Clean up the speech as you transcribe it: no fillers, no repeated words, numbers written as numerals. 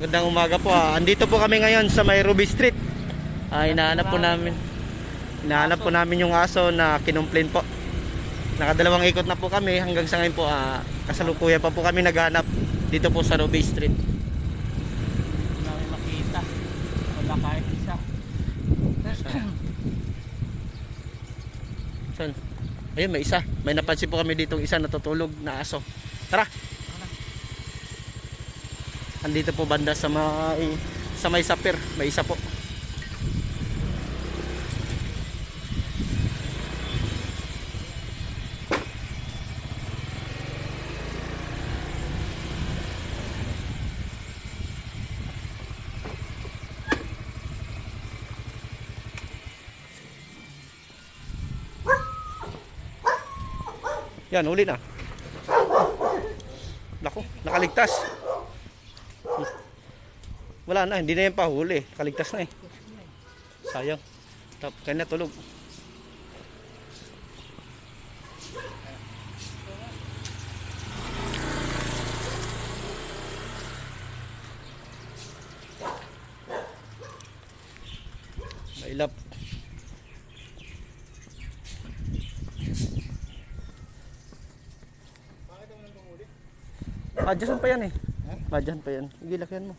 Magandang umaga po. Andito po kami ngayon sa may Ruby Street. Hinahanap po namin yung aso na kinumplain po. Nakadalawang ikot na po kami hanggang sa ngayon po. Kasalukuyan pa po kami naghanap dito po sa Ruby Street. Hindi namin makita. Wala kahit isa. Saan? Ayun, may isa. May napansin po kami ditong isa natutulog na aso. Tara! Andito po banda sa may sapir. May isa po. Yan, huli na. Naku, nakaligtas. Wala na, hindi na yan pahuli. Nakaligtas na eh. Sayang. Kaya na tulog. Mailap. Adyasan pa yan eh. Adyasan pa yan. Sige, lakyan mo.